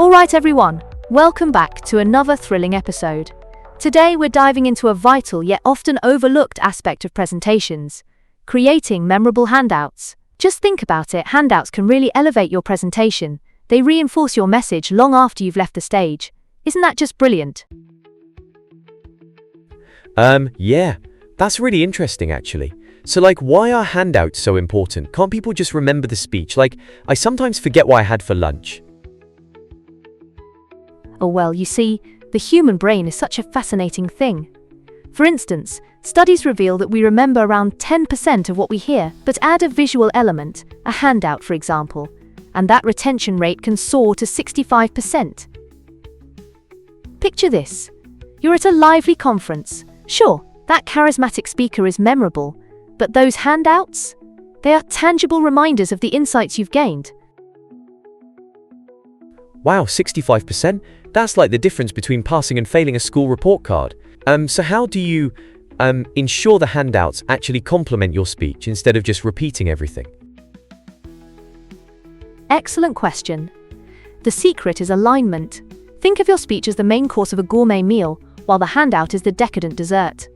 Alright everyone, welcome back to another thrilling episode. Today we're diving into a vital yet often overlooked aspect of presentations, creating memorable handouts. Just think about it, handouts can really elevate your presentation. They reinforce your message long after you've left the stage. Isn't that just brilliant? Yeah, that's really interesting actually. So why are handouts so important? Can't people just remember the speech? I sometimes forget what I had for lunch. Oh well, you see, the human brain is such a fascinating thing. For instance, studies reveal that we remember around 10% of what we hear, but add a visual element, a handout for example, and that retention rate can soar to 65%. Picture this. You're at a lively conference. Sure, that charismatic speaker is memorable, but those handouts? They are tangible reminders of the insights you've gained. Wow, 65%? That's like the difference between passing and failing a school report card. So how do you ensure the handouts actually complement your speech instead of just repeating everything? Excellent question. The secret is alignment. Think of your speech as the main course of a gourmet meal, while the handout is the decadent dessert.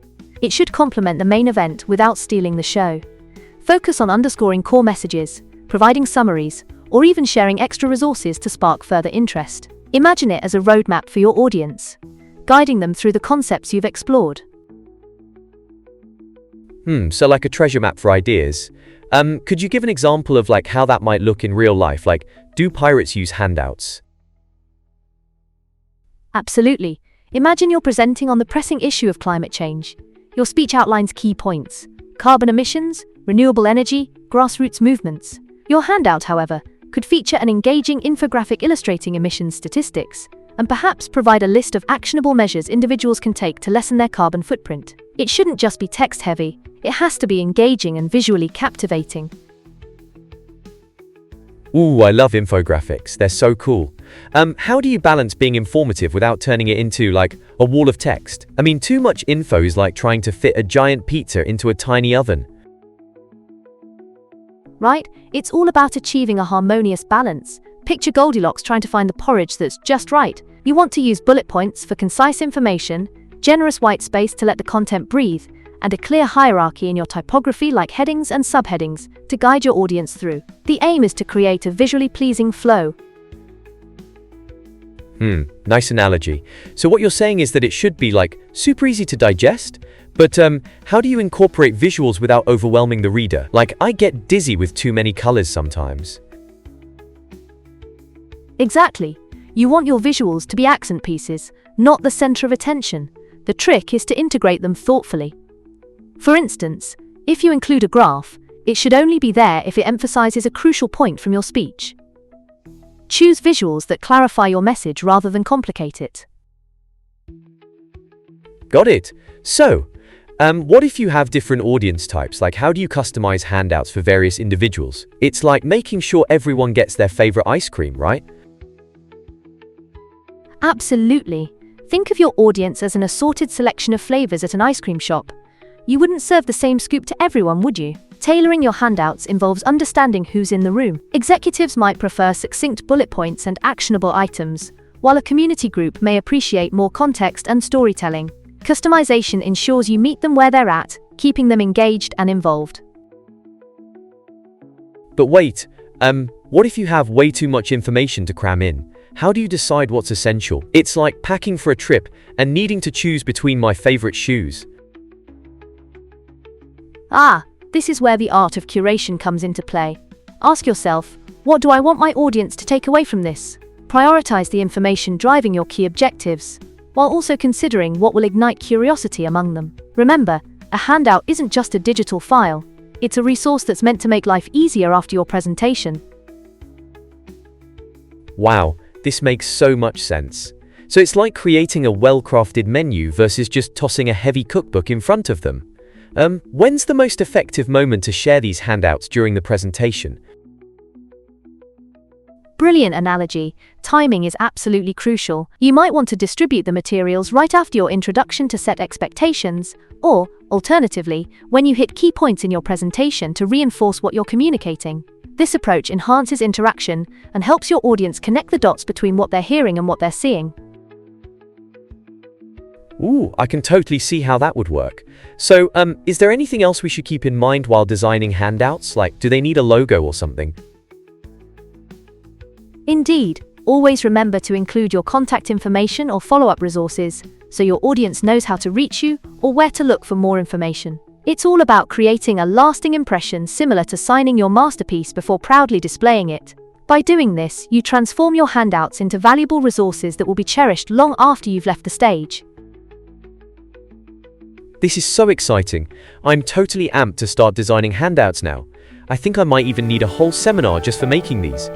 It should complement the main event without stealing the show. Focus on underscoring core messages, providing summaries, or even sharing extra resources to spark further interest. Imagine it as a roadmap for your audience, guiding them through the concepts you've explored. So like a treasure map for ideas. Could you give an example of how that might look in real life? Do pirates use handouts? Absolutely. Imagine you're presenting on the pressing issue of climate change. Your speech outlines key points: carbon emissions, renewable energy, grassroots movements. Your handout, however, could feature an engaging infographic illustrating emissions statistics, and perhaps provide a list of actionable measures individuals can take to lessen their carbon footprint. It shouldn't just be text-heavy, it has to be engaging and visually captivating. Ooh, I love infographics, they're so cool. How do you balance being informative without turning it into a wall of text? I mean, too much info is like trying to fit a giant pizza into a tiny oven. Right? It's all about achieving a harmonious balance. Picture Goldilocks trying to find the porridge that's just right. You want to use bullet points for concise information, generous white space to let the content breathe, and a clear hierarchy in your typography like headings and subheadings to guide your audience through. The aim is to create a visually pleasing flow. Nice analogy. So what you're saying is that it should be super easy to digest? But how do you incorporate visuals without overwhelming the reader? I get dizzy with too many colors sometimes. Exactly. You want your visuals to be accent pieces, not the center of attention. The trick is to integrate them thoughtfully. For instance, if you include a graph, it should only be there if it emphasizes a crucial point from your speech. Choose visuals that clarify your message rather than complicate it. Got it. So, what if you have different audience types? How do you customize handouts for various individuals? It's like making sure everyone gets their favorite ice cream, right? Absolutely. Think of your audience as an assorted selection of flavors at an ice cream shop. You wouldn't serve the same scoop to everyone, would you? Tailoring your handouts involves understanding who's in the room. Executives might prefer succinct bullet points and actionable items, while a community group may appreciate more context and storytelling. Customization ensures you meet them where they're at, keeping them engaged and involved. But wait, what if you have way too much information to cram in? How do you decide what's essential? It's like packing for a trip and needing to choose between my favorite shoes. This is where the art of curation comes into play. Ask yourself, what do I want my audience to take away from this? Prioritize the information driving your key objectives, while also considering what will ignite curiosity among them. Remember, a handout isn't just a digital file, it's a resource that's meant to make life easier after your presentation. Wow, this makes so much sense. So it's like creating a well-crafted menu versus just tossing a heavy cookbook in front of them. When's the most effective moment to share these handouts during the presentation? Brilliant analogy. Timing is absolutely crucial. You might want to distribute the materials right after your introduction to set expectations, or, alternatively, when you hit key points in your presentation to reinforce what you're communicating. This approach enhances interaction and helps your audience connect the dots between what they're hearing and what they're seeing. Ooh, I can totally see how that would work. So, is there anything else we should keep in mind while designing handouts? Like, do they need a logo or something? Indeed, always remember to include your contact information or follow-up resources so your audience knows how to reach you or where to look for more information. It's all about creating a lasting impression similar to signing your masterpiece before proudly displaying it. By doing this, you transform your handouts into valuable resources that will be cherished long after you've left the stage. This is so exciting. I'm totally amped to start designing handouts now. I think I might even need a whole seminar just for making these.